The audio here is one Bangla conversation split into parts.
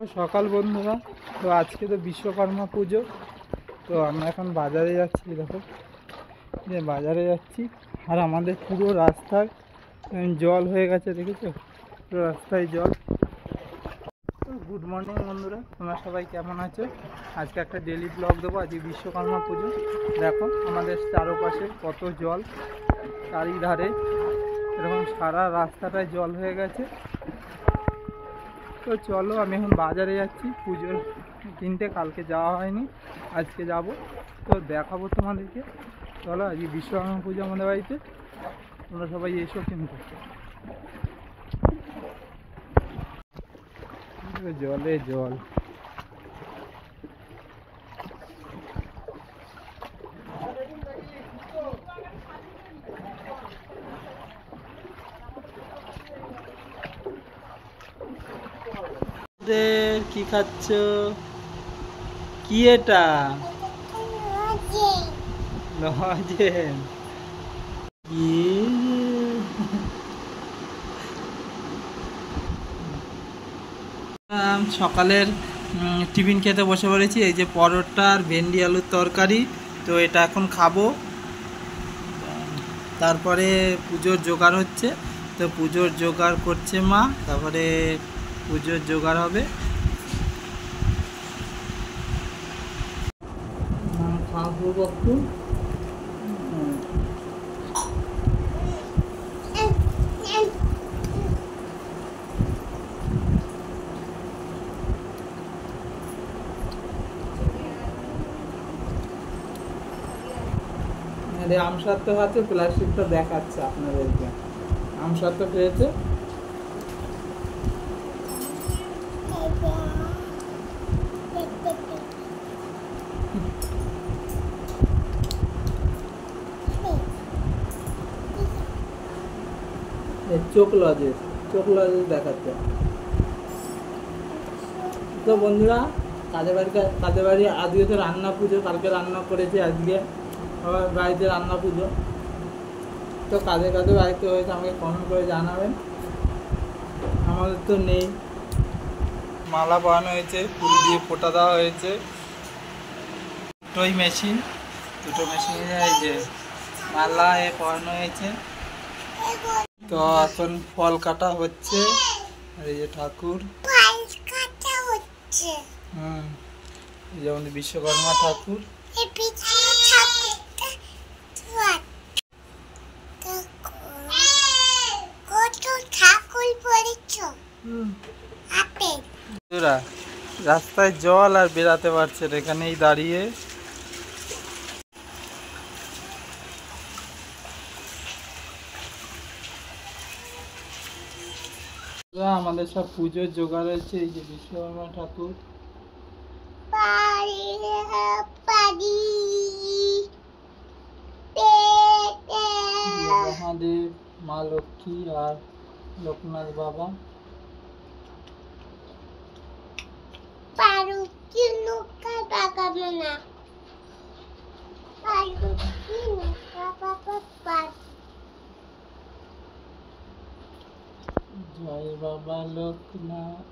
সকাল বন্ধুরা, তো আজকে তো বিশ্বকর্মা পুজো। তো আমরা এখন বাজারে যাচ্ছি, দেখো যে বাজারে যাচ্ছি। আর আমাদের পুরো রাস্তায় জল হয়ে গেছে, দেখেছো? পুরো রাস্তায় জল। তো গুড মর্নিং বন্ধুরা, তোমরা সবাই কেমন আছো? আজকে একটা ডেলি ব্লগ দেবো। আজকে বিশ্বকর্মা পুজো। দেখো আমাদের চারপাশে কত জল, চারিধারে এরকম সারা রাস্তাটায় জল হয়ে গেছে। তো চলো, আমি এখন বাজারে যাচ্ছি পুজোর কিনতে। কালকে যাওয়া হয়নি, আজকে যাব। তো দেখাবো তোমাদেরকে। চলো, আজকে বিশ্বকর্মা পুজো আমাদের বাড়িতে, তোমরা সবাই এসো কিনতে। জলে জল। কি খাচ্ছ? কি এটা? লজেন। সকালের টিফিন খেতে বসে পড়েছি। এই যে পরোটা আর ভেন্ডি আলুর তরকারি। তো এটা এখন খাবো। তারপরে পুজোর জোগাড় হচ্ছে, তো পুজোর জোগাড় করছে মা। তারপরে পুজোর জোগাড় হবে, খাবো একটু। আমসত্ব আছে, প্লাস্টিকটা দেখাচ্ছে আপনাদেরকে। আমসত্ব পেয়েছে। চোখ লজেস দেখাচ্ছে। তো বন্ধুরা, কাদের বাড়ি আজকে তো রান্না পুজো। কালকে রান্না করেছি, আজকে আমার বাড়িতে রান্না পুজো। তো কাদের বাড়িতে হয়েছে আমাকে কমেন্ট করে জানাবেন। আমাদের তো নেই। মালা পরানো হয়েছে, ফুল দিয়ে ফোঁটা দেওয়া হয়েছে। দুটো মেশিনে এই যে মালা পরানো হয়েছে। তো এখন ফল কাটা হচ্ছে। আর এই যে ঠাকুর, এই যেমন বিশ্বকর্মা ঠাকুর। রাস্তায় জল আর বেরাতে পারছে না, এখানেই দাঁড়িয়ে। আমাদের সব পুজোর জোগাড় হয়েছে। এই যে বিশ্বকর্মা ঠাকুর, মহাদেব, মা লক্ষ্মী আর লোকনাথ বাবা। জয় বাবা লোকনাথ।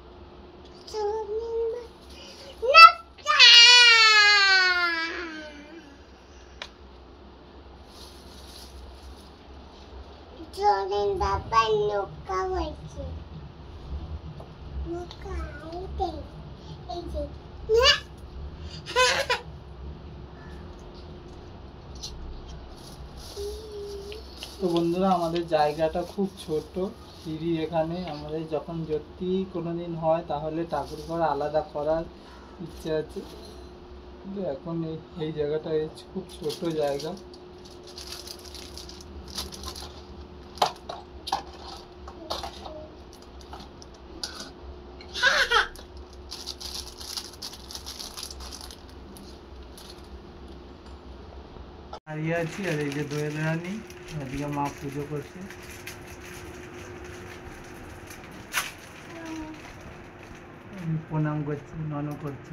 তো বন্ধুরা, আমাদের জায়গাটা খুব ছোট। সিঁড়ি এখানে। আমাদের যখন যদি কোনোদিন হয় তাহলে ঠাকুর ঘর আলাদা করার ইচ্ছা আছে, কিন্তু এখন এই জায়গাটা খুব ছোট জায়গা। দাঁড়িয়ে আছি। আর এই যে দোয়েল রানী, এদিকে মা পুজো করছে। প্রণাম করছে, নন করছে।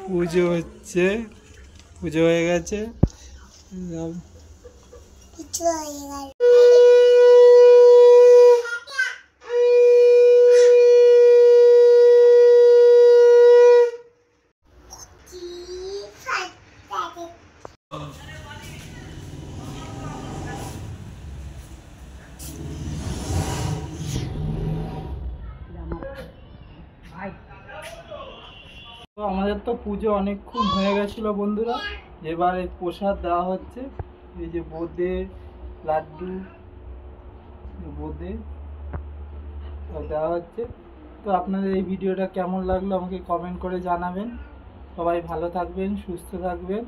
পুজো হচ্ছে, পুজো হয়ে গেছে। তো আমাদের তো পুজো অনেকক্ষণ হয়ে গেছিল বন্ধুরা, এবারে প্রসাদ দেওয়া হচ্ছে। এই যে বোঁদে, লাড্ডু, বোঁদে দেওয়া হচ্ছে। তো আপনাদের এই ভিডিওটা কেমন লাগলো আমাকে কমেন্ট করে জানাবেন। সবাই ভালো থাকবেন, সুস্থ থাকবেন।